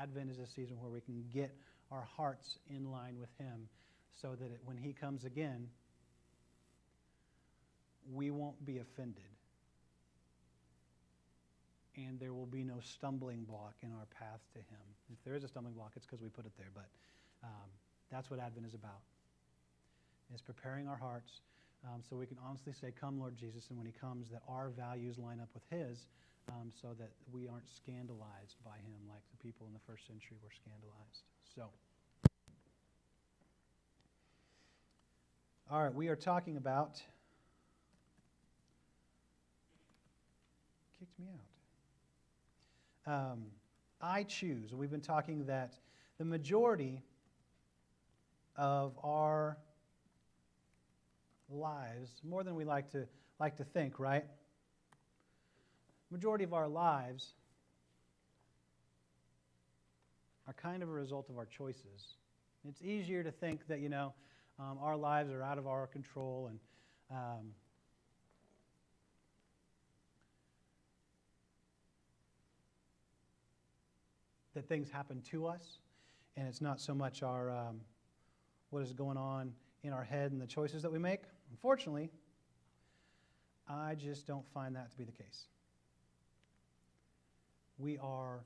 Advent is a season where we can get our hearts in line with Him so that when He comes again, we won't be offended. And there will be no stumbling block in our path to Him. If there is a stumbling block, it's because we put it there. But that's what Advent is about. It's preparing our hearts so we can honestly say, "Come, Lord Jesus," and when He comes, that our values line up with His, so that we aren't scandalized by Him like the people in the first century were scandalized. So, all right, we are talking about... Kicked me out. I choose. We've been talking that the majority of our lives, more than we like to think, right? Majority of our lives are kind of a result of our choices. It's easier to think that, our lives are out of our control and that things happen to us, and it's not so much our what is going on in our head and the choices that we make. Unfortunately, I just don't find that to be the case. We are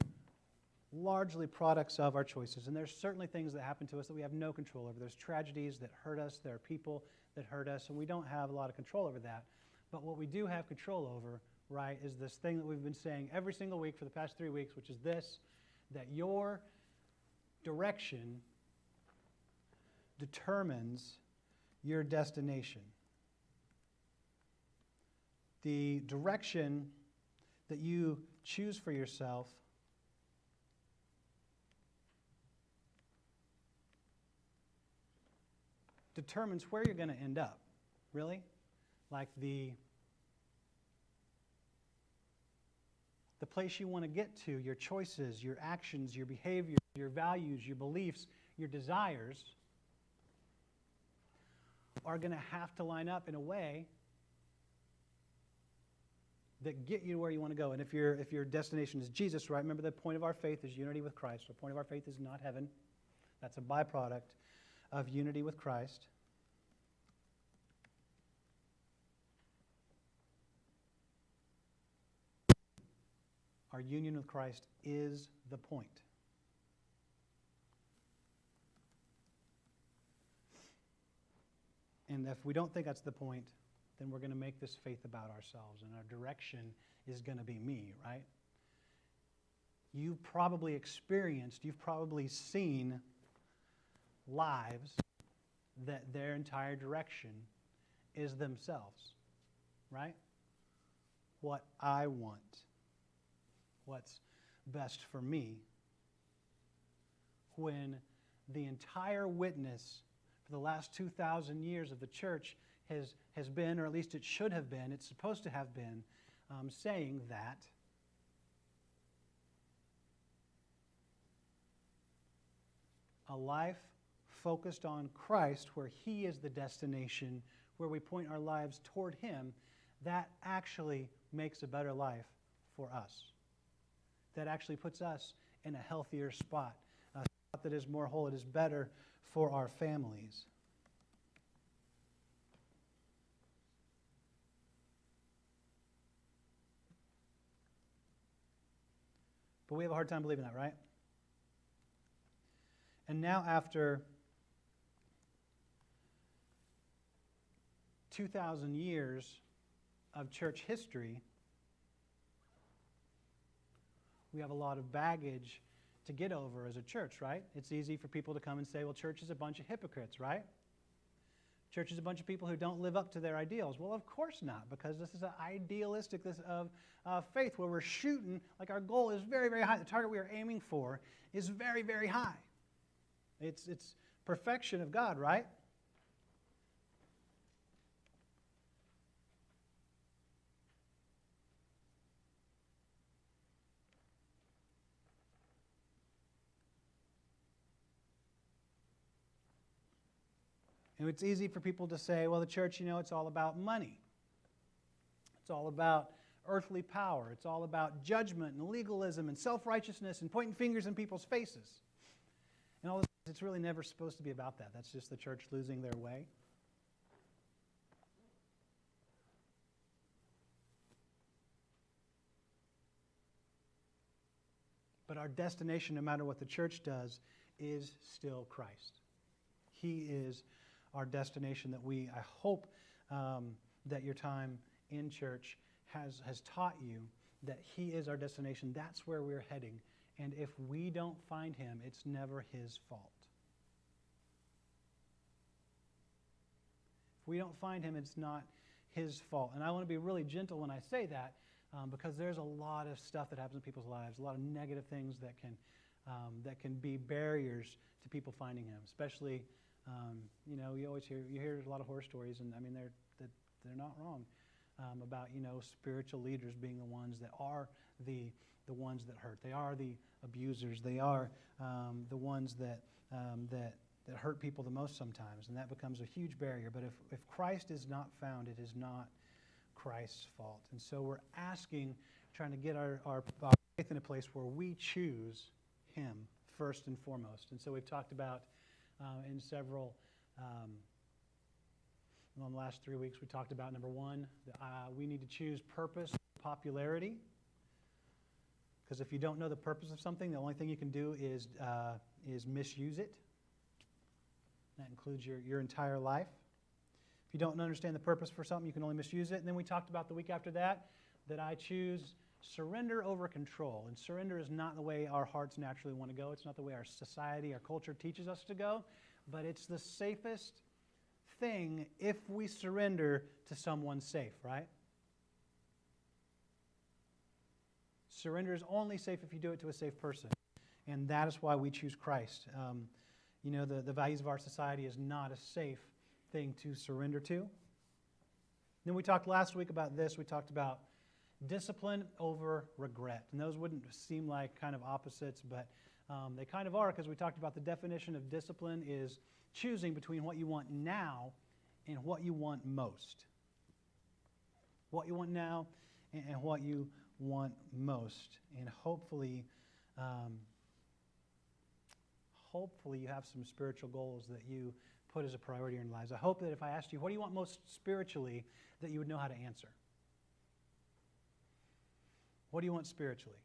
largely products of our choices, and there's certainly things that happen to us that we have no control over. There's tragedies that hurt us, there are people that hurt us, and we don't have a lot of control over that. But what we do have control over, right, is this thing that we've been saying every single week for the past 3 weeks, which is this, that your direction determines your destination. The direction that you choose for yourself determines where you're going to end up. Really? Like the place you want to get to, your choices, your actions, your behavior, your values, your beliefs, your desires are going to have to line up in a way that get you where you want to go. And if your destination is Jesus, right? Remember the point of our faith is unity with Christ. The point of our faith is not heaven. That's a byproduct of unity with Christ. Our union with Christ is the point. And if we don't think that's the point, then we're going to make this faith about ourselves, and our direction is going to be me, right? You've probably seen lives that their entire direction is themselves, right? What I want, what's best for me, when the entire witness for the last 2,000 years of the church has been, or at least it should have been, it's supposed to have been, saying that a life focused on Christ, where He is the destination, where we point our lives toward Him, that actually makes a better life for us. That actually puts us in a healthier spot, a spot that is more whole. It is better for our families. But we have a hard time believing that, right? And now after 2,000 years of church history, we have a lot of baggage to get over as a church, right? It's easy for people to come and say, well, church is a bunch of hypocrites, right? Church is a bunch of people who don't live up to their ideals. Well, of course not, because this is an idealistic of faith where we're shooting, like our goal is very, very high. The target we are aiming for is very, very high. It's perfection of God, right? And it's easy for people to say, well, the church, it's all about money. It's all about earthly power. It's all about judgment and legalism and self-righteousness and pointing fingers in people's faces. And all this, it's really never supposed to be about that. That's just the church losing their way. But our destination, no matter what the church does, is still Christ. He is our destination that I hope that your time in church has taught you that He is our destination. That's where we're heading. And if we don't find Him, it's never His fault. If we don't find Him, it's not His fault. And I want to be really gentle when I say that, because there's a lot of stuff that happens in people's lives, a lot of negative things that can be barriers to people finding Him. Especially, you always hear a lot of horror stories, and I mean they're not wrong about spiritual leaders being the ones that are the ones that hurt. They are the abusers. They are the ones that hurt people the most sometimes, and that becomes a huge barrier. But if Christ is not found, it is not Christ's fault. And so we're trying to get our faith in a place where we choose Him first and foremost. And so we've talked about in several, in the last 3 weeks, we talked about number one, we need to choose purpose, popularity. Because if you don't know the purpose of something, the only thing you can do is misuse it. That includes your entire life. If you don't understand the purpose for something, you can only misuse it. And then we talked about the week after that I choose surrender over control. And surrender is not the way our hearts naturally want to go. It's not the way our society, our culture teaches us to go. But it's the safest thing if we surrender to someone safe, right? Surrender is only safe if you do it to a safe person. And that is why we choose Christ. The values of our society is not a safe thing to surrender to. Then we talked last week about this. We talked about discipline over regret. And those wouldn't seem like kind of opposites, but they kind of are, because we talked about the definition of discipline is choosing between what you want now and what you want most. What you want now and what you want most. And hopefully you have some spiritual goals that you put as a priority in your lives. I hope that if I asked you, what do you want most spiritually, that you would know how to answer. What do you want spiritually?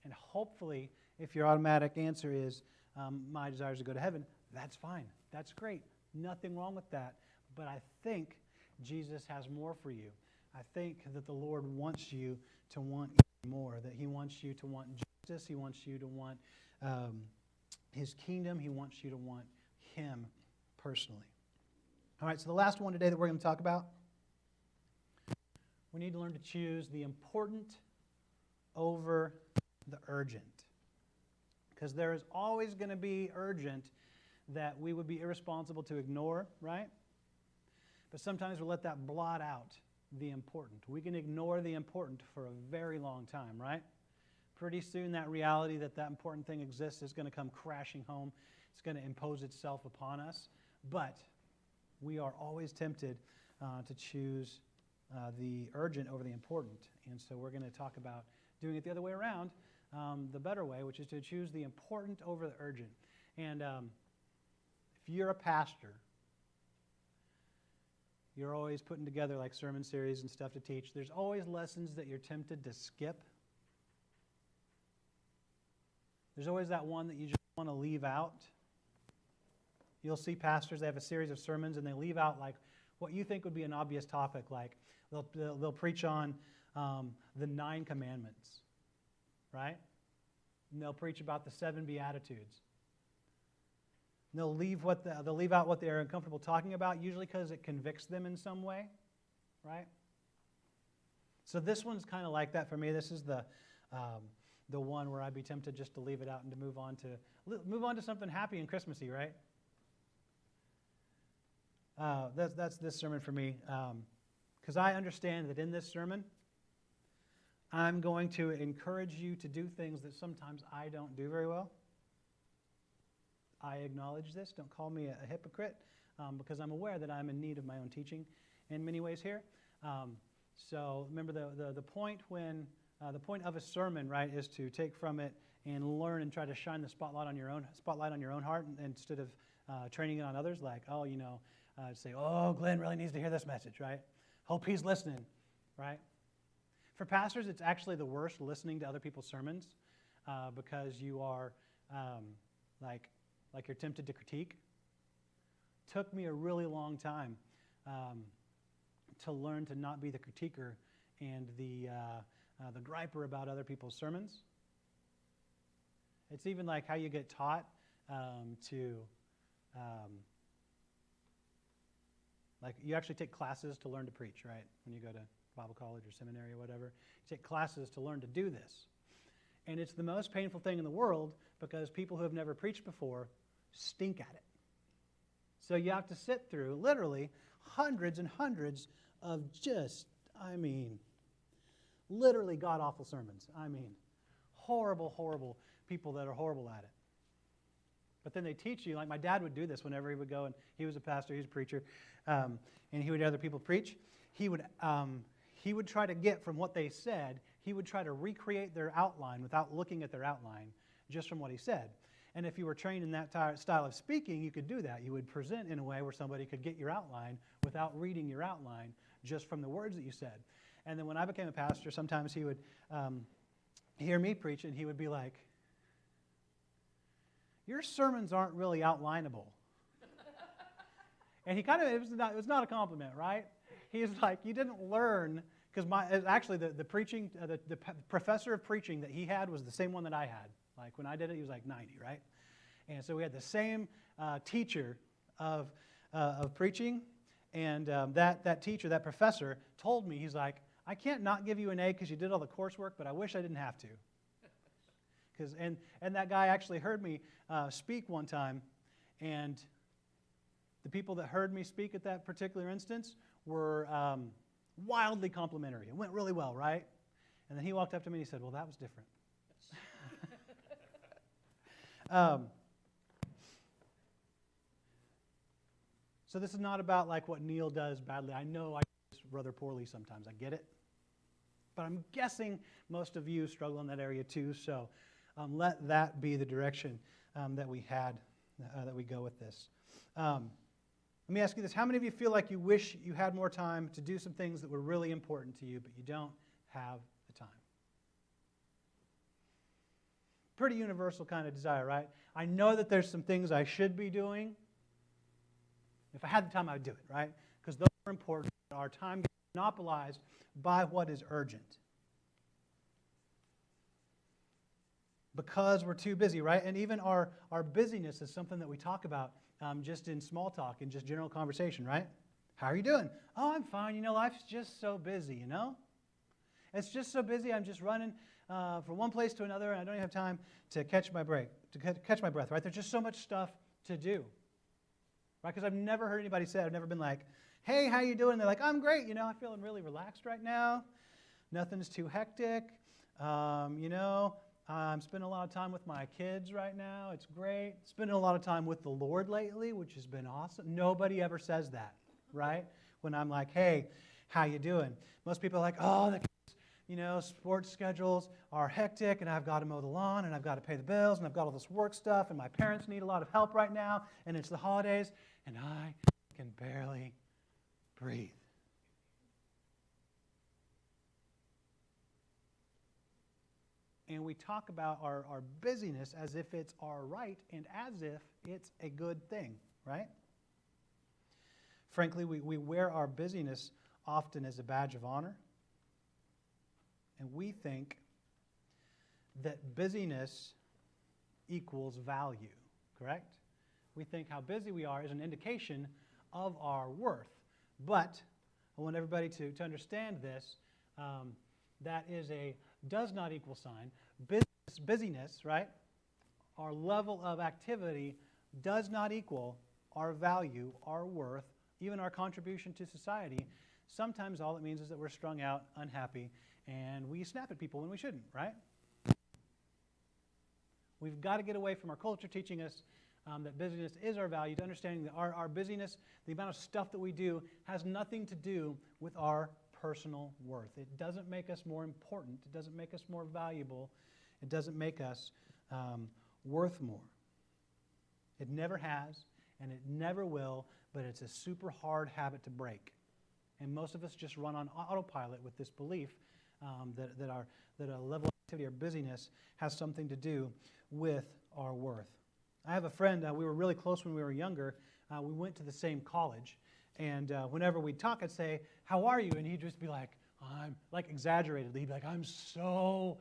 And hopefully, if your automatic answer is, my desire is to go to heaven, that's fine. That's great. Nothing wrong with that. But I think Jesus has more for you. I think that the Lord wants you to want more, that He wants you to want justice. He wants you to want His kingdom. He wants you to want Him personally. All right, so the last one today that we're going to talk about, we need to learn to choose the important over the urgent. Because there is always going to be urgent that we would be irresponsible to ignore, right? But sometimes we'll let that blot out the important. We can ignore the important for a very long time, right? Pretty soon that reality that important thing exists is going to come crashing home. It's going to impose itself upon us. But we are always tempted to choose the urgent over the important. And so we're going to talk about doing it the other way around, the better way, which is to choose the important over the urgent. And if you're a pastor, you're always putting together like sermon series and stuff to teach. There's always lessons that you're tempted to skip. There's always that one that you just want to leave out. You'll see pastors, they have a series of sermons and they leave out like what you think would be an obvious topic, like they'll preach on the 9 commandments, right? And they'll preach about the 7 Beatitudes. And they'll leave out what they're uncomfortable talking about, usually because it convicts them in some way, right? So this one's kind of like that for me. This is the one where I'd be tempted just to leave it out and to move on to something happy and Christmassy, right? That's this sermon for me, because I understand that in this sermon, I'm going to encourage you to do things that sometimes I don't do very well. I acknowledge this. Don't call me a hypocrite, because I'm aware that I'm in need of my own teaching in many ways here. So remember the point when the point of a sermon, right, is to take from it and learn and try to shine the spotlight on your own heart instead of training it on others. Like, oh, say, oh, Glenn really needs to hear this message, right? Hope he's listening, right? For pastors, it's actually the worst listening to other people's sermons because you are like you're tempted to critique. Took me a really long time to learn to not be the critiquer and the griper about other people's sermons. It's even like how you get taught like you actually take classes to learn to preach, right? When you go to Bible college or seminary or whatever, you take classes to learn to do this. And it's the most painful thing in the world because people who have never preached before stink at it. So you have to sit through literally hundreds and hundreds of literally god-awful sermons. Horrible, horrible people that are horrible at it. But then they teach you, like my dad would do this whenever he would go, and he was a pastor, he was a preacher, and he would hear other people preach. He would try to get from what they said, he would try to recreate their outline without looking at their outline, just from what he said. And if you were trained in that style of speaking, you could do that. You would present in a way where somebody could get your outline without reading your outline, just from the words that you said. And then when I became a pastor, sometimes he would hear me preach, and he would be like, your sermons aren't really outlineable. And he it was not a compliment, right? He was like, you didn't learn, because actually the preaching, the professor of preaching that he had was the same one that I had. Like when I did it, he was like 90, right? And so we had the same teacher of preaching, and that teacher, that professor, told me, he's like, I can't not give you an A because you did all the coursework, but I wish I didn't have to. And that guy actually heard me speak one time, and the people that heard me speak at that particular instance were wildly complimentary. It went really well, right? And then he walked up to me and he said, well, that was different. So this is not about like what Neil does badly. I know I do this rather poorly sometimes. I get it. But I'm guessing most of you struggle in that area too, so let that be the direction that we go with this. Let me ask you this. How many of you feel like you wish you had more time to do some things that were really important to you, but you don't have the time? Pretty universal kind of desire, right? I know that there's some things I should be doing. If I had the time, I would do it, right? Because those are important. Our time gets monopolized by what is urgent. Because we're too busy, right? And even our busyness is something that we talk about just in small talk and just general conversation, right? How are you doing? Oh, I'm fine. Life's just so busy, It's just so busy. I'm just running from one place to another, and I don't even have time to catch my breath, right? There's just so much stuff to do, right? Because I've never heard anybody say, I've never been like, hey, how you doing? And they're like, I'm great. I'm feeling really relaxed right now. Nothing's too hectic. I'm spending a lot of time with my kids right now. It's great. Spending a lot of time with the Lord lately, which has been awesome. Nobody ever says that, right? When I'm like, hey, how you doing? Most people are like, oh, the kids, sports schedules are hectic, and I've got to mow the lawn, and I've got to pay the bills, and I've got all this work stuff, and my parents need a lot of help right now, and it's the holidays, and I can barely breathe. And we talk about our busyness as if it's our right and as if it's a good thing, right? Frankly, we wear our busyness often as a badge of honor. And we think that busyness equals value, correct? We think how busy we are is an indication of our worth. But I want everybody to understand this. That is a does not equal sign. Busyness, right? Our level of activity does not equal our value, our worth, even our contribution to society. Sometimes all it means is that we're strung out, unhappy, and we snap at people when we shouldn't, right? We've got to get away from our culture teaching us that busyness is our value, to understanding that our busyness, the amount of stuff that we do, has nothing to do with our personal worth. It doesn't make us more important. It doesn't make us more valuable. It doesn't make us worth more. It never has, and it never will, but it's a super hard habit to break. And most of us just run on autopilot with this belief that a level of activity or busyness has something to do with our worth. I have a friend, we were really close when we were younger. We went to the same college. And whenever we'd talk, I'd say, "How are you?" And he'd just be like, "I'm," like exaggeratedly, he'd be like, "I'm so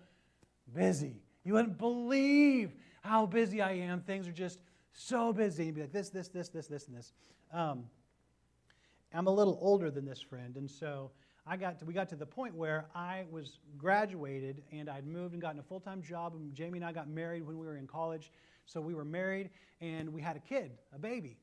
busy. You wouldn't believe how busy I am. Things are just so busy." He'd be like, this, and this. I'm a little older than this friend, and so we got to the point where I was graduated, and I'd moved and gotten a full-time job, and Jamie and I got married when we were in college. So we were married, and we had a kid, a baby.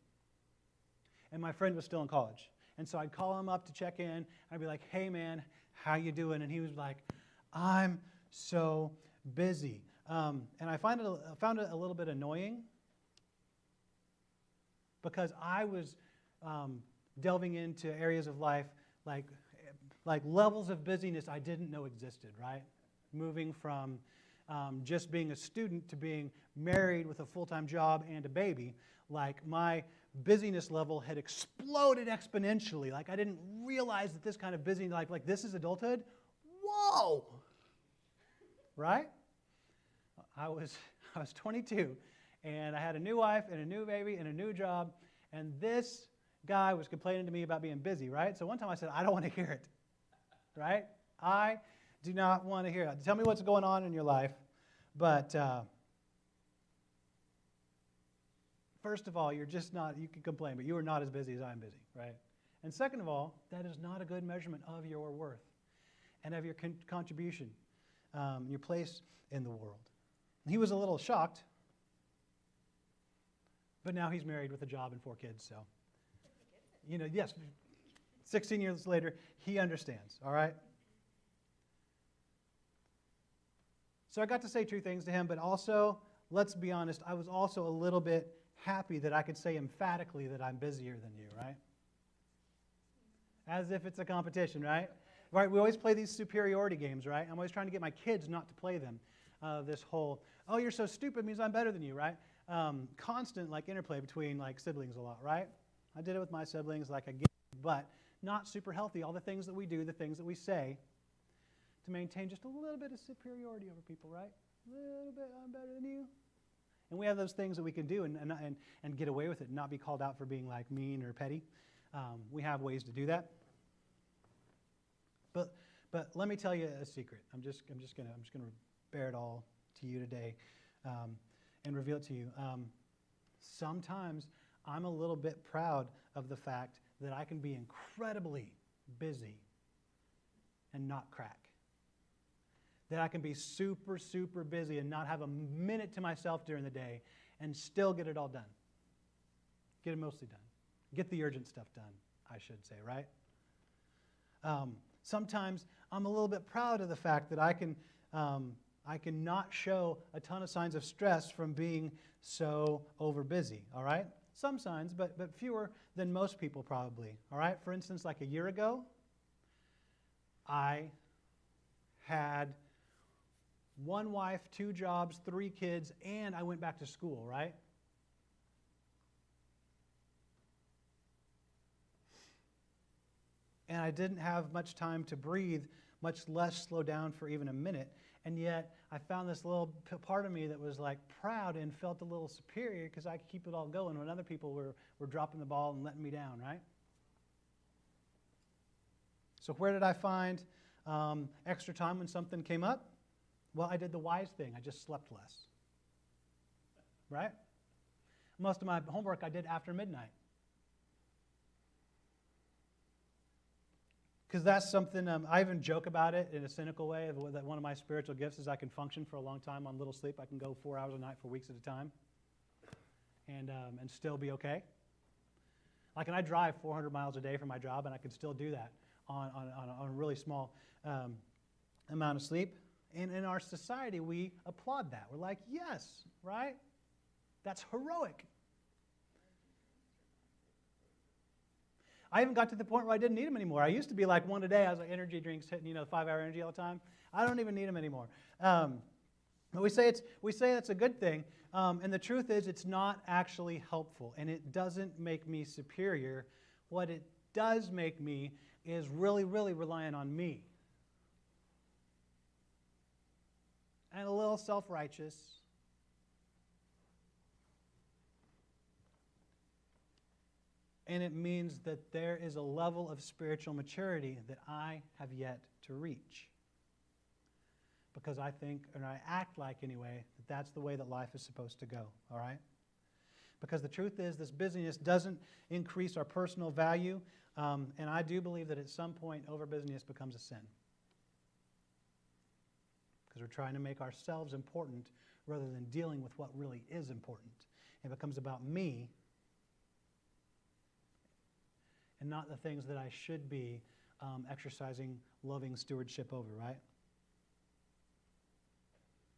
And my friend was still in college. And so I'd call him up to check in. I'd be like, "Hey, man, how you doing?" And he was like, "I'm so busy." And I found it a little bit annoying because I was delving into areas of life like levels of busyness I didn't know existed, right? Moving from just being a student to being married with a full-time job and a baby. Like my busyness level had exploded exponentially. Like I didn't realize that this kind of busy, like this is adulthood. Whoa! Right? I was 22, and I had a new wife and a new baby and a new job, and this guy was complaining to me about being busy, right? So one time I said, "I don't want to hear it," right? I do not want to hear it. Tell me what's going on in your life, but first of all, you're just not, you can complain, but you are not as busy as I'm busy, right? And second of all, that is not a good measurement of your worth and of your contribution, your place in the world. He was a little shocked, but now he's married with a job and 4 kids, so, yes, 16 years later, he understands, all right? So I got to say 2 things to him, but also, let's be honest, I was also a little bit happy that I could say emphatically that I'm busier than you, right? As if it's a competition, right? Right, we always play these superiority games, right? I'm always trying to get my kids not to play them. This whole, "Oh, you're so stupid," means I'm better than you, right? Constant interplay between siblings a lot, right? I did it with my siblings I get, but not super healthy. All the things that we do, the things that we say to maintain just a little bit of superiority over people, right? A little bit, I'm better than you. And we have those things that we can do and get away with it and not be called out for being mean or petty. We have ways to do that. But let me tell you a secret. I'm just gonna bear it all to you today and reveal it to you. Sometimes I'm a little bit proud of the fact that I can be incredibly busy and not crack. That I can be super, super busy and not have a minute to myself during the day and still get it all done. Get it mostly done. Get the urgent stuff done, I should say, right? Sometimes I'm a little bit proud of the fact that I can not show a ton of signs of stress from being so over busy, all right? Some signs, but fewer than most people probably, all right? For instance, a year ago, I had 1 wife, 2 jobs, 3 kids, and I went back to school, right? And I didn't have much time to breathe, much less slow down for even a minute. And yet, I found this little part of me that was proud and felt a little superior because I could keep it all going when other people were dropping the ball and letting me down, right? So where did I find extra time when something came up? Well, I did the wise thing. I just slept less, right? Most of my homework I did after midnight. Because that's something, I even joke about it in a cynical way, that one of my spiritual gifts is I can function for a long time on little sleep. I can go 4 hours a night for weeks at a time and still be okay. And I drive 400 miles a day for my job, and I can still do that on a really small amount of sleep. And in our society, we applaud that. We're like, yes, right? That's heroic. I even got to the point where I didn't need them anymore. I used to be like one a day. I was like energy drinks hitting, 5-hour energy all the time. I don't even need them anymore. But we say it's a good thing, and the truth is it's not actually helpful, and it doesn't make me superior. What it does make me is really, really reliant on me. And a little self-righteous. And it means that there is a level of spiritual maturity that I have yet to reach. Because I think, and I act like anyway, that that's the way that life is supposed to go, all right? Because the truth is, this busyness doesn't increase our personal value, and I do believe that at some point, over busyness becomes a sin. Because we're trying to make ourselves important rather than dealing with what really is important. It becomes about me and not the things that I should be exercising loving stewardship over, right?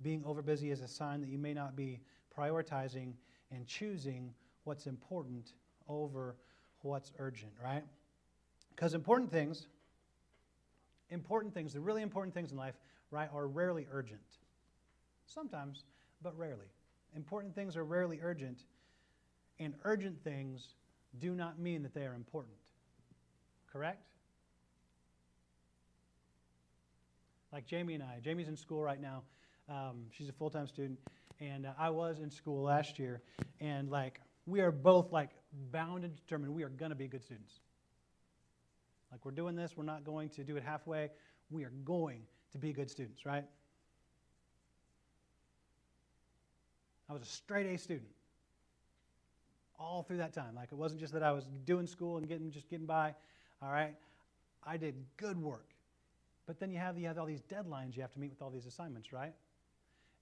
Being overbusy is a sign that you may not be prioritizing and choosing what's important over what's urgent, right? Because important things, the really important things in life, right, are rarely urgent. Sometimes, but rarely. Important things are rarely urgent, and urgent things do not mean that they are important. Correct? Like Jamie and I. Jamie's in school right now. She's a full-time student, and I was in school last year, and we are both bound and determined we are going to be good students. We're doing this, we're not going to do it halfway. We are going to be good students, right? I was a straight A student all through that time. It wasn't just that I was doing school and getting by, all right? I did good work. But then you have all these deadlines you have to meet with all these assignments, right?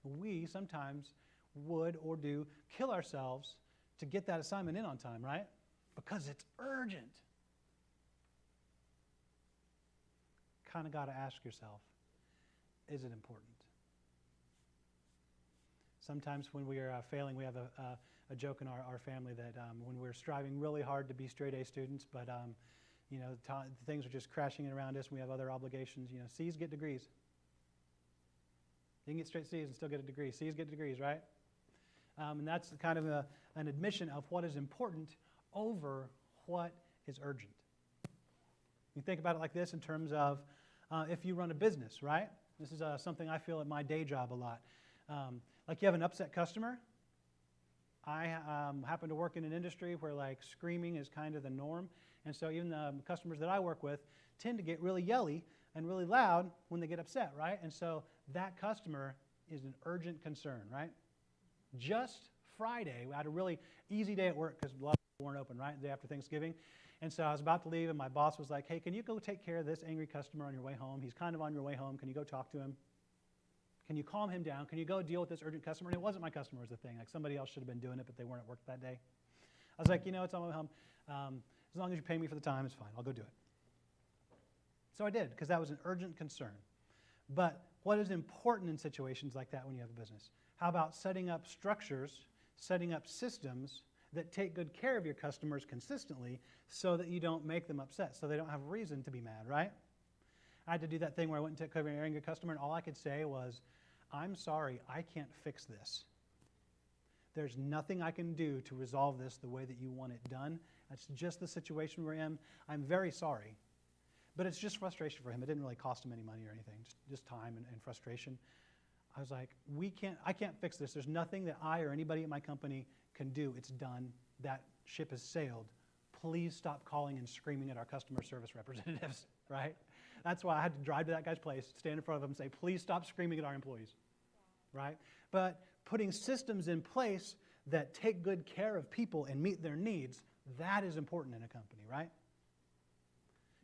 We sometimes would or do kill ourselves to get that assignment in on time, right? Because it's urgent. Kind of got to ask yourself, is it important? Sometimes when we are failing, we have a joke in our family that when we're striving really hard to be straight A students, but things are just crashing in around us, and we have other obligations. C's get degrees. You can get straight C's and still get a degree. C's get degrees, right? And that's kind of an admission of what is important over what is urgent. You think about it like this in terms of if you run a business, right? This is something I feel at my day job a lot. You have an upset customer. I happen to work in an industry where screaming is kind of the norm. And so even the customers that I work with tend to get really yelly and really loud when they get upset, right? And so that customer is an urgent concern, right? Just Friday, we had a really easy day at work because a lot of people weren't open, right? The day after Thanksgiving. And so I was about to leave, and my boss was like, hey, can you go take care of this angry customer on your way home? He's kind of on your way home. Can you go talk to him? Can you calm him down? Can you go deal with this urgent customer? And it wasn't my customer was the thing. Somebody else should have been doing it, but they weren't at work that day. I was like, it's on my way home. As long as you pay me for the time, it's fine. I'll go do it. So I did, because that was an urgent concern. But what is important in situations like that when you have a business? How about setting up structures, setting up systems that take good care of your customers consistently so that you don't make them upset, so they don't have reason to be mad, right? I had to do that thing where I went and took care of an angry customer, and all I could say was, I'm sorry, I can't fix this. There's nothing I can do to resolve this the way that you want it done. That's just the situation we're in. I'm very sorry. But it's just frustration for him. It didn't really cost him any money or anything, just time and frustration. I was like, I can't fix this. There's nothing that I or anybody at my company can do. It's done. That ship has sailed. Please stop calling and screaming at our customer service representatives, right? That's why I had to drive to that guy's place, stand in front of him and say, please stop screaming at our employees, right? But putting systems in place that take good care of people and meet their needs, that is important in a company, right?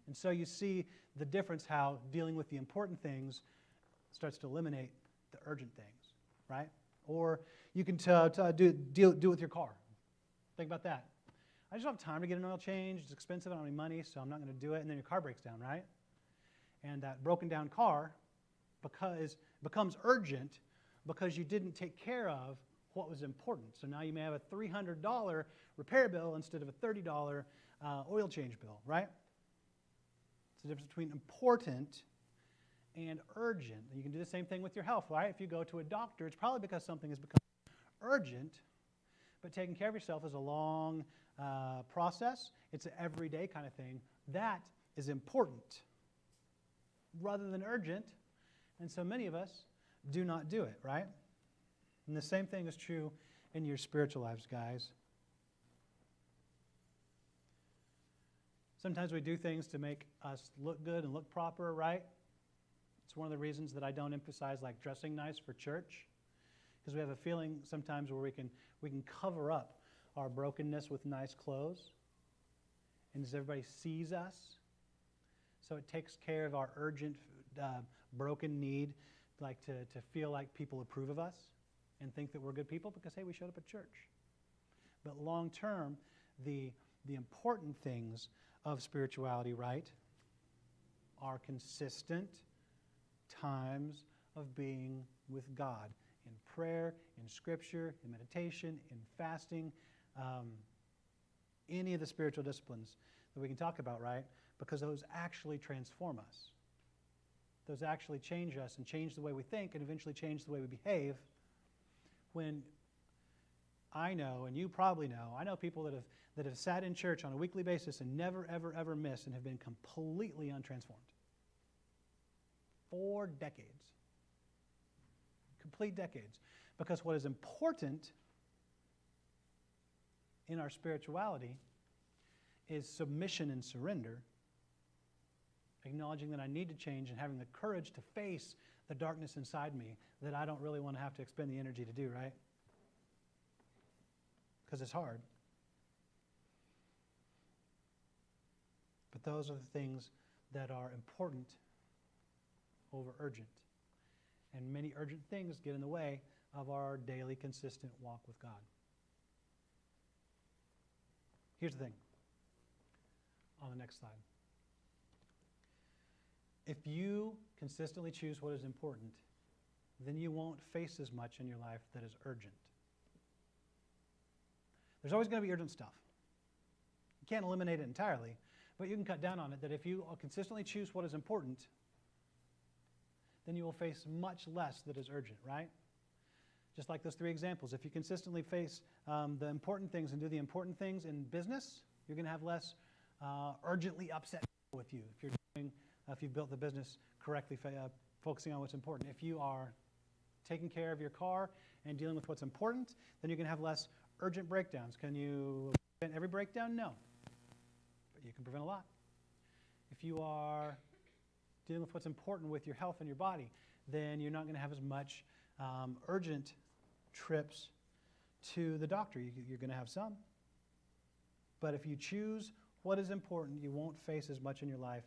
And so you see the difference how dealing with the important things starts to eliminate the urgent things, right? Or you can deal with your car. Think about that. I just don't have time to get an oil change. It's expensive. I don't have any money, so I'm not going to do it. And then your car breaks down, right? And that broken down car becomes urgent because you didn't take care of what was important. So now you may have a $300 repair bill instead of a $30 oil change bill, right? It's the difference between important and urgent. You can do the same thing with your health, right? If you go to a doctor, it's probably because something has become urgent, but taking care of yourself is a long process. It's an everyday kind of thing. That is important rather than urgent, and so many of us do not do it, right? And the same thing is true in your spiritual lives, guys. Sometimes we do things to make us look good and look proper, right? It's one of the reasons that I don't emphasize like dressing nice for church, because we have a feeling sometimes where we can cover up our brokenness with nice clothes, and as everybody sees us, so it takes care of our urgent, broken need, like to feel like people approve of us and think that we're good people because, hey, we showed up at church. But long term, the important things of spirituality, right, are consistent times of being with God in prayer, in scripture, in meditation, in fasting, any of the spiritual disciplines that we can talk about, right? Because those actually transform us. Those actually change us and change the way we think and eventually change the way we behave. When I know, and you probably know, I know people that have sat in church on a weekly basis and never, ever, ever missed and have been completely untransformed. 4 decades. Complete decades. Because what is important in our spirituality is submission and surrender, acknowledging that I need to change and having the courage to face the darkness inside me that I don't really want to have to expend the energy to do, right? Because it's hard. But those are the things that are important over urgent. And many urgent things get in the way of our daily, consistent walk with God. Here's the thing. On the next slide. If you consistently choose what is important, then you won't face as much in your life that is urgent. There's always going to be urgent stuff. You can't eliminate it entirely, but you can cut down on it, that if you consistently choose what is important, then you will face much less that is urgent, right? Just like those 3 examples. If you consistently face the important things and do the important things in business, you're going to have less urgently upset people with you if you've built the business correctly, focusing on what's important. If you are taking care of your car and dealing with what's important, then you're going to have less urgent breakdowns. Can you prevent every breakdown? No. But you can prevent a lot. If you are dealing with what's important with your health and your body, then you're not going to have as much urgent trips to the doctor. You're going to have some. But if you choose what is important, you won't face as much in your life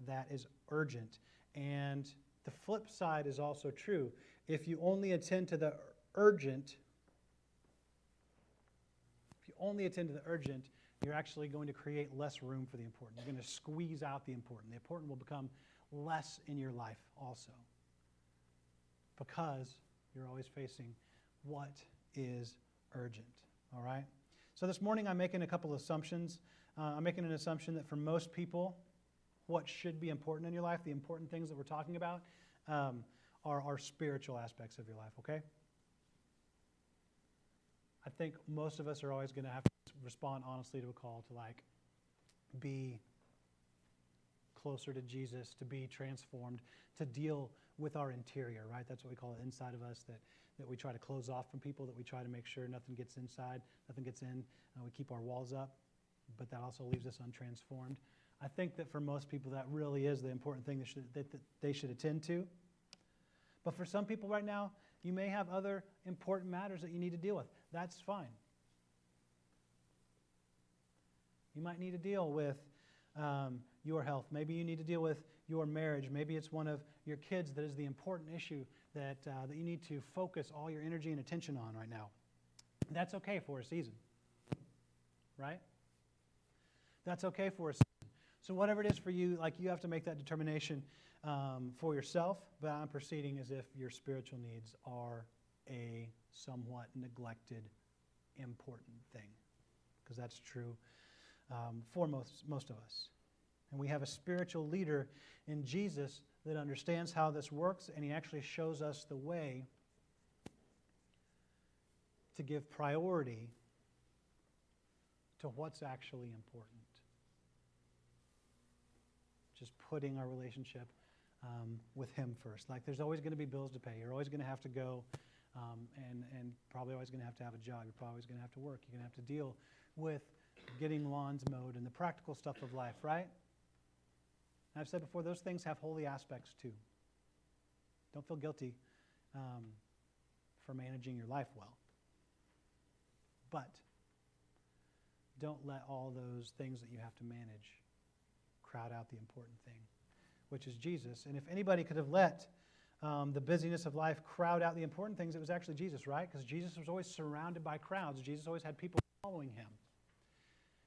that is urgent. And the flip side is also true. If you only attend to the urgent, you're actually going to create less room for the important. You're going to squeeze out the important. The important will become less in your life also, because you're always facing what is urgent. All right? So this morning I'm making a couple of assumptions. I'm making an assumption that for most people, what should be important in your life, the important things that we're talking about, are spiritual aspects of your life, okay? I think most of us are always going to have to respond honestly to a call to be closer to Jesus, to be transformed, to deal with our interior, right? That's what we call it, inside of us, that we try to close off from people, that we try to make sure nothing gets inside, nothing gets in. We keep our walls up, but that also leaves us untransformed. I think that for most people, that really is the important thing that they should attend to. But for some people right now, you may have other important matters that you need to deal with. That's fine. You might need to deal with your health. Maybe you need to deal with your marriage. Maybe it's one of your kids that is the important issue that you need to focus all your energy and attention on right now. That's okay for a season, right? That's okay for a season. So whatever it is for you, you have to make that determination for yourself, but I'm proceeding as if your spiritual needs are a somewhat neglected, important thing, because that's true for most of us. And we have a spiritual leader in Jesus that understands how this works, and he actually shows us the way to give priority to what's actually important. Just putting our relationship with him first. Like, there's always going to be bills to pay. You're always going to have to go and probably always going to have a job. You're probably always going to have to work. You're going to have to deal with getting lawns mowed and the practical stuff of life, right? And I've said before, those things have holy aspects too. Don't feel guilty for managing your life well. But don't let all those things that you have to manage crowd out the important thing, which is Jesus. And if anybody could have let the busyness of life crowd out the important things, it was actually Jesus, right? Because Jesus was always surrounded by crowds. Jesus always had people following him.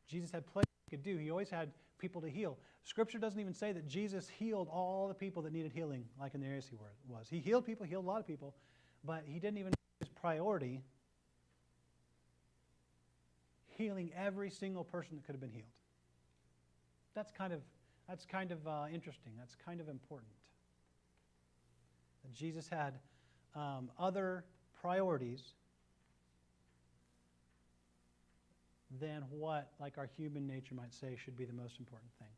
Jesus had plenty he could do. He always had people to heal. Scripture doesn't even say that Jesus healed all the people that needed healing, like in the areas he was. He healed people, healed a lot of people, but he didn't even make his priority healing every single person that could have been healed. That's kind of interesting. That's kind of important. Jesus had other priorities than what, like our human nature might say, should be the most important thing.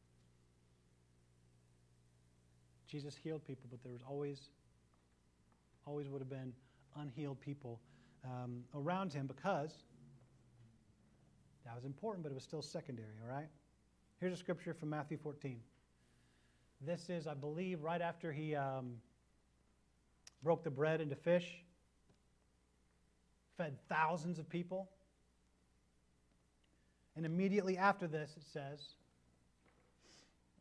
Jesus healed people, but there was always would have been unhealed people around him, because that was important, but it was still secondary, all right? Here's a scripture from Matthew 14. This is, I believe, right after he broke the bread into fish, fed thousands of people. And immediately after this, it says,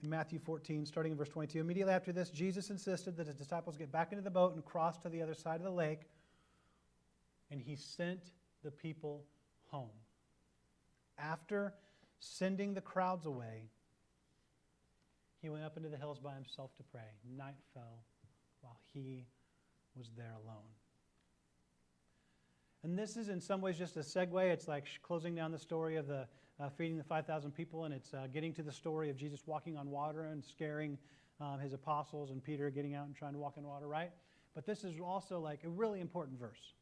in Matthew 14, starting in verse 22, immediately after this, Jesus insisted that his disciples get back into the boat and cross to the other side of the lake, and he sent the people home. After sending the crowds away, he went up into the hills by himself to pray. Night fell while he was there alone. And this is in some ways just a segue. It's like closing down the story of the feeding the 5,000 people, and it's getting to the story of Jesus walking on water and scaring his apostles and Peter getting out and trying to walk on water, right? But this is also like a really important verse.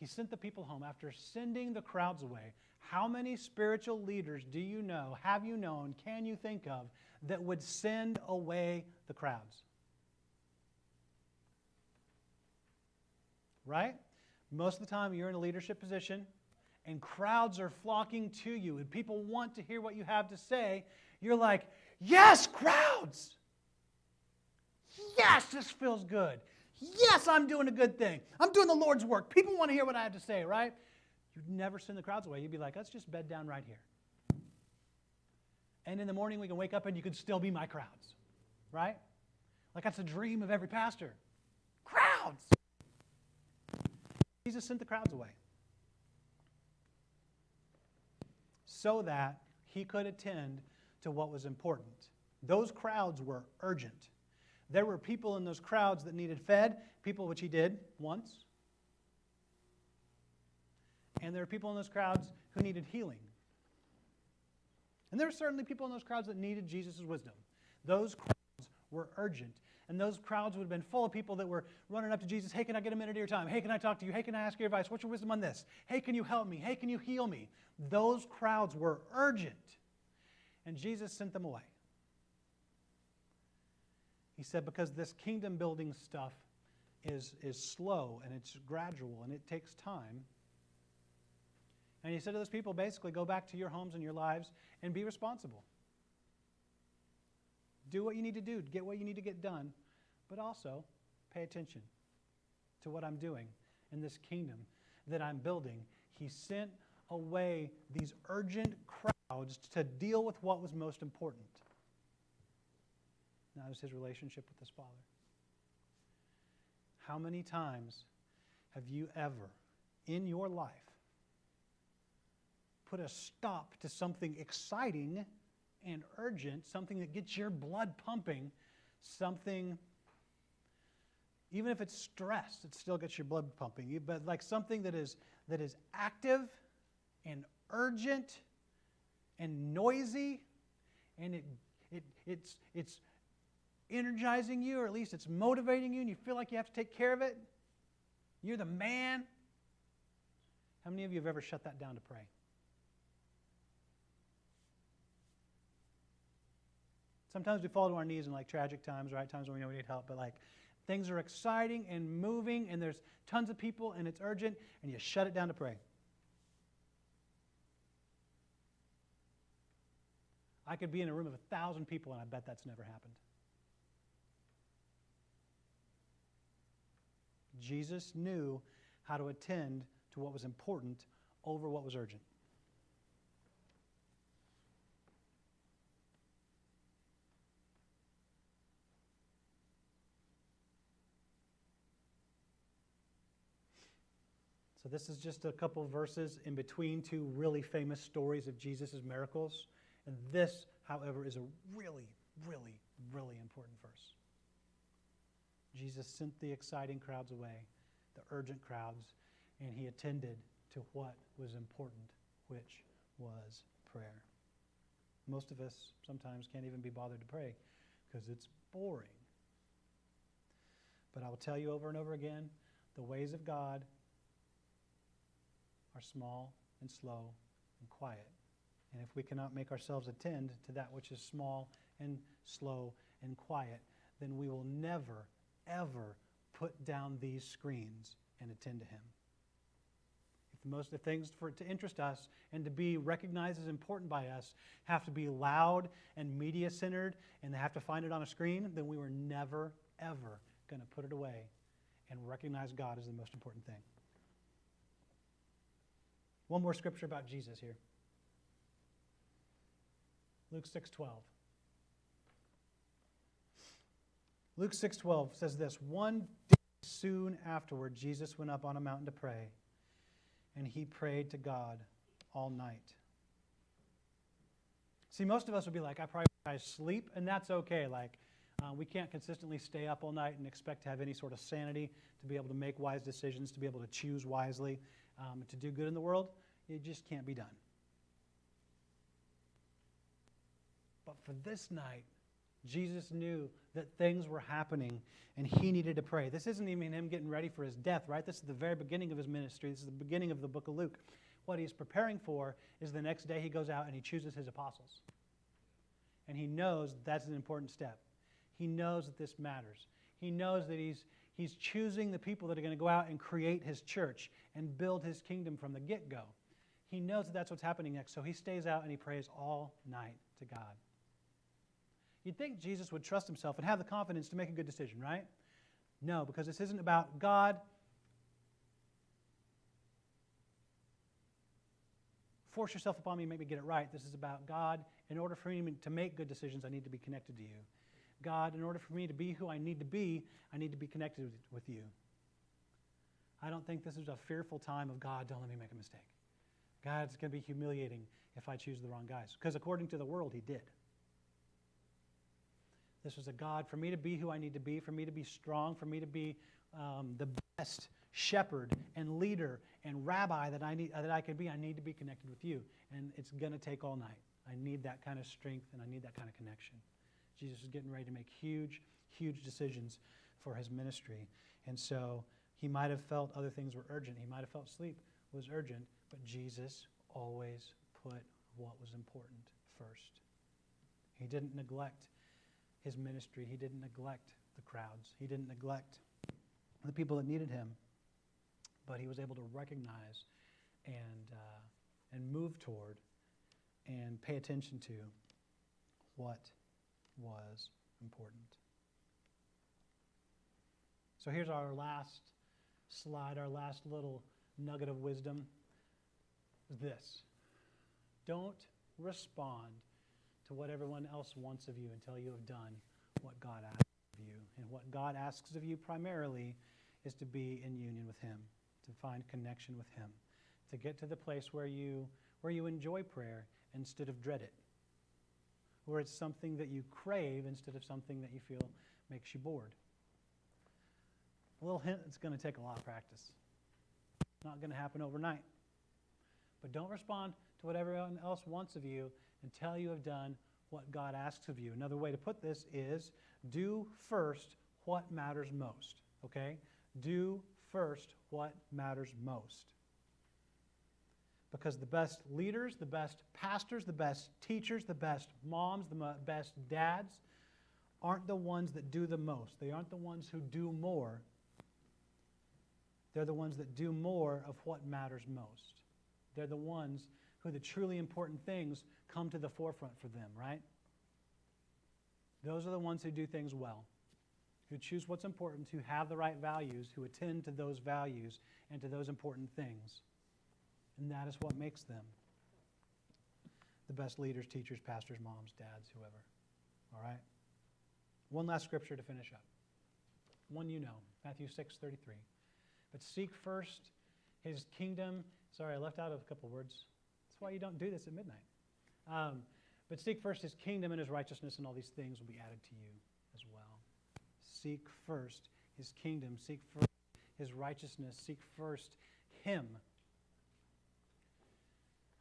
He sent the people home after sending the crowds away. How many spiritual leaders do you know, have you known, can you think of, that would send away the crowds? Right? Most of the time you're in a leadership position and crowds are flocking to you and people want to hear what you have to say. You're like, yes, crowds! Yes, this feels good. Yes, I'm doing a good thing. I'm doing the Lord's work. People want to hear what I have to say, right? You'd never send the crowds away. You'd be like, let's just bed down right here. And in the morning we can wake up and you can still be my crowds, right? Like that's a dream of every pastor. Crowds! Jesus sent the crowds away so that he could attend to what was important. Those crowds were urgent. There were people in those crowds that needed fed, people which he did once. And there were people in those crowds who needed healing. And there were certainly people in those crowds that needed Jesus' wisdom. Those crowds were urgent. And those crowds would have been full of people that were running up to Jesus. Hey, can I get a minute of your time? Hey, can I talk to you? Hey, can I ask your advice? What's your wisdom on this? Hey, can you help me? Hey, can you heal me? Those crowds were urgent. And Jesus sent them away. He said, because this kingdom building stuff is slow and it's gradual and it takes time. And he said to those people, basically, go back to your homes and your lives and be responsible. Do what you need to do, get what you need to get done, but also pay attention to what I'm doing in this kingdom that I'm building. He sent away these urgent crowds to deal with what was most important. That was his relationship with his Father. How many times have you ever, in your life, put a stop to something exciting and urgent, something that gets your blood pumping, something, even if it's stress, it still gets your blood pumping, but like something that is active and urgent and noisy, and it's energizing you, or at least it's motivating you, and you feel like you have to take care of it. You're the man. How many of you have ever shut that down to pray? Sometimes we fall to our knees in like tragic times, right? Times when we know we need help, but like things are exciting and moving, and there's tons of people, and it's urgent, and you shut it down to pray. I could be in a room of 1,000 people, and I bet that's never happened. Jesus knew how to attend to what was important over what was urgent. So this is just a couple verses in between two really famous stories of Jesus' miracles. And this, however, is a really, really, really important verse. Jesus sent the exciting crowds away, the urgent crowds, and he attended to what was important, which was prayer. Most of us sometimes can't even be bothered to pray because it's boring. But I will tell you over and over again, the ways of God are small and slow and quiet. And if we cannot make ourselves attend to that which is small and slow and quiet, then we will never, ever put down these screens and attend to him. If most of the things for it to interest us and to be recognized as important by us have to be loud and media-centered, and they have to find it on a screen, then we were never, ever going to put it away and recognize God as the most important thing. One more scripture about Jesus here. Luke 6:12. Luke 6:12 says this, "One day soon afterward, Jesus went up on a mountain to pray, and he prayed to God all night." See, most of us would be like, I prioritize sleep, and that's okay. Like, we can't consistently stay up all night and expect to have any sort of sanity to be able to make wise decisions, to be able to choose wisely, to do good in the world. It just can't be done. But for this night, Jesus knew that things were happening, and he needed to pray. This isn't even him getting ready for his death, right? This is the very beginning of his ministry. This is the beginning of the book of Luke. What he's preparing for is the next day he goes out and he chooses his apostles. And he knows that's an important step. He knows that this matters. He knows that he's choosing the people that are going to go out and create his church and build his kingdom from the get-go. He knows that that's what's happening next, so he stays out and he prays all night to God. You'd think Jesus would trust himself and have the confidence to make a good decision, right? No, because this isn't about God. Force yourself upon me and make me get it right. This is about God. In order for me to make good decisions, I need to be connected to you. God, in order for me to be who I need to be connected with you. I don't think this is a fearful time of God, don't let me make a mistake. God, it's going to be humiliating if I choose the wrong guys. Because according to the world, he did. This was a God, for me to be who I need to be, for me to be strong, for me to be the best shepherd and leader and rabbi that I could be, I need to be connected with you. And it's going to take all night. I need that kind of strength and I need that kind of connection. Jesus was getting ready to make huge, huge decisions for his ministry. And so he might have felt other things were urgent. He might have felt sleep was urgent, but Jesus always put what was important first. He didn't neglect his ministry. He didn't neglect the crowds. He didn't neglect the people that needed him. But he was able to recognize and move toward and pay attention to what was important. So here's our last slide, our last little nugget of wisdom. This. Don't respond to what everyone else wants of you until you have done what God asks of you. And what God asks of you primarily is to be in union with him, to find connection with him, to get to the place where you enjoy prayer instead of dread it, where it's something that you crave instead of something that you feel makes you bored. A little hint, it's going to take a lot of practice. It's not going to happen overnight. But don't respond to what everyone else wants of you until you have done what God asks of you. Another way to put this is do first what matters most, okay? Do first what matters most. Because the best leaders, the best pastors, the best teachers, the best moms, the best dads aren't the ones that do the most. They aren't the ones who do more. They're the ones that do more of what matters most. They're the ones who the truly important things come to the forefront for them, right? Those are the ones who do things well, who choose what's important, who have the right values, who attend to those values and to those important things. And that is what makes them the best leaders, teachers, pastors, moms, dads, whoever. All right? One last scripture to finish up. One you know, Matthew 6:33. But seek first his kingdom. Sorry, I left out a couple words. That's why you don't do this at midnight. But seek first his kingdom and his righteousness, and all these things will be added to you as well. Seek first his kingdom. Seek first his righteousness. Seek first him.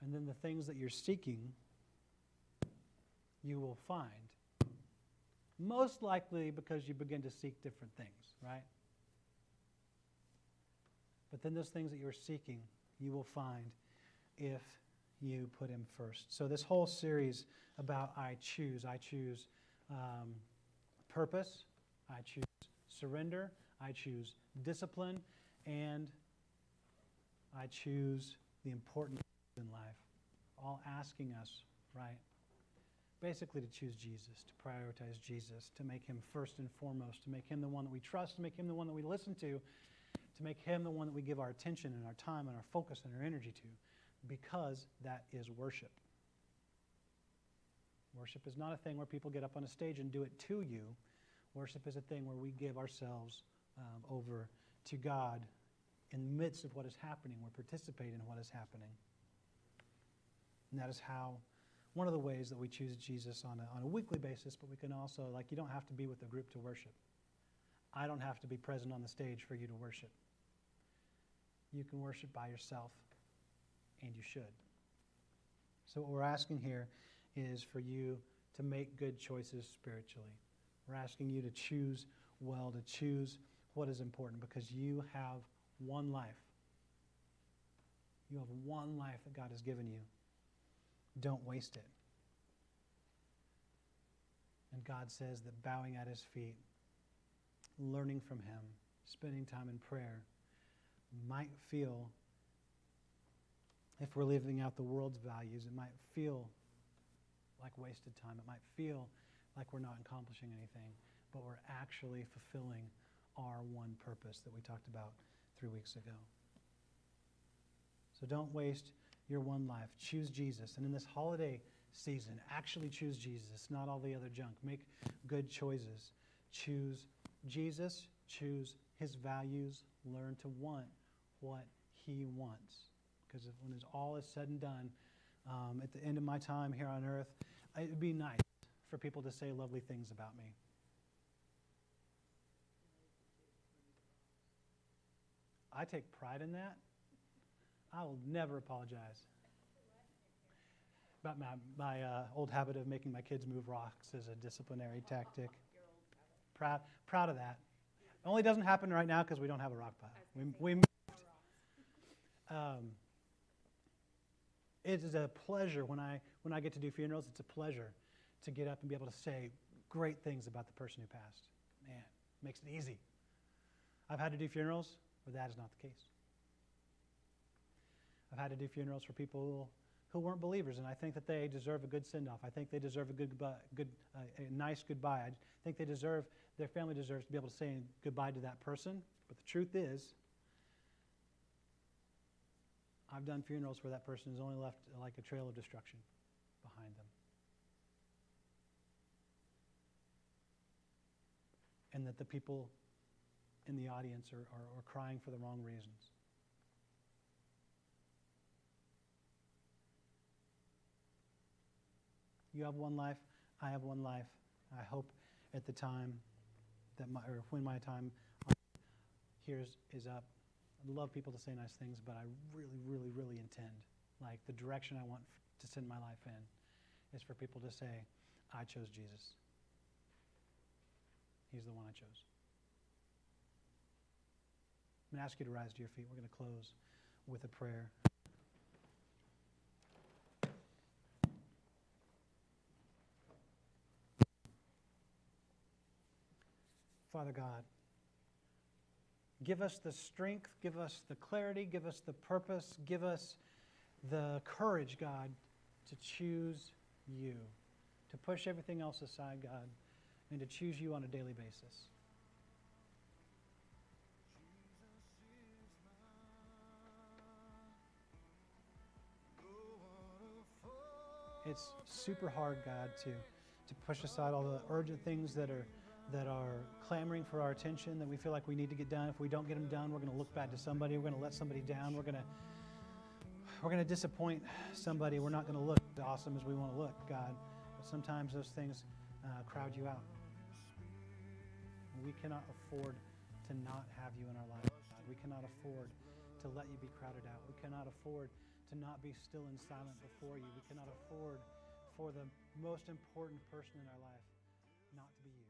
And then the things that you're seeking, you will find. Most likely because you begin to seek different things, right? But then those things that you're seeking, you will find if you put him first. So this whole series about I choose purpose, I choose surrender, I choose discipline, and I choose the important in life, all asking us, right, basically to choose Jesus, to prioritize Jesus, to make him first and foremost, to make him the one that we trust, to make him the one that we listen to make him the one that we give our attention and our time and our focus and our energy to, because that is worship. Worship is not a thing where people get up on a stage and do it to you. Worship is a thing where we give ourselves over to God in the midst of what is happening. We're participating in what is happening. And that is how, one of the ways that we choose Jesus on a weekly basis, but we can also, like, you don't have to be with a group to worship. I don't have to be present on the stage for you to worship. You can worship by yourself, and you should. So what we're asking here is for you to make good choices spiritually. We're asking you to choose well, to choose what is important, because you have one life. You have one life that God has given you. Don't waste it. And God says that bowing at his feet, learning from him, spending time in prayer, might feel, if we're living out the world's values, it might feel like wasted time. It might feel like we're not accomplishing anything, but we're actually fulfilling our one purpose that we talked about 3 weeks ago. So don't waste your one life. Choose Jesus. And in this holiday season, actually choose Jesus, not all the other junk. Make good choices. Choose Jesus. Choose his values. Learn to want what he wants. Because when all is said and done, at the end of my time here on earth, it would be nice for people to say lovely things about me. I take pride in that. I will never apologize about my old habit of making my kids move rocks as a disciplinary tactic. Proud of that. It only doesn't happen right now because we don't have a rock pile. We moved. It is a pleasure when I get to do funerals. It's a pleasure to get up and be able to say great things about the person who passed. Man, it makes it easy. I've had to do funerals where that is not the case. I've had to do funerals for people who weren't believers, and I think that they deserve a good send-off. I think they deserve a nice goodbye. I think their family deserves to be able to say goodbye to that person. But the truth is, I've done funerals where that person has only left like a trail of destruction behind them. And that the people in the audience are crying for the wrong reasons. You have one life, I have one life. I hope at the time that when my time here is up, I'd love people to say nice things, but I really, really, really intend like the direction I want to send my life in is for people to say, I chose Jesus. He's the one I chose. I'm going to ask you to rise to your feet. We're going to close with a prayer. Father God, give us the strength, give us the clarity, give us the purpose, give us the courage, God, to choose you, to push everything else aside, God, and to choose you on a daily basis. It's super hard, God, to push aside all the urgent things that are clamoring for our attention, that we feel like we need to get done. If we don't get them done, we're going to look bad to somebody. We're going to let somebody down. We're going to disappoint somebody. We're not going to look as awesome as we want to look, God. But sometimes those things crowd you out. We cannot afford to not have you in our lives, God. We cannot afford to let you be crowded out. We cannot afford to not be still and silent before you. We cannot afford for the most important person in our life not to be you.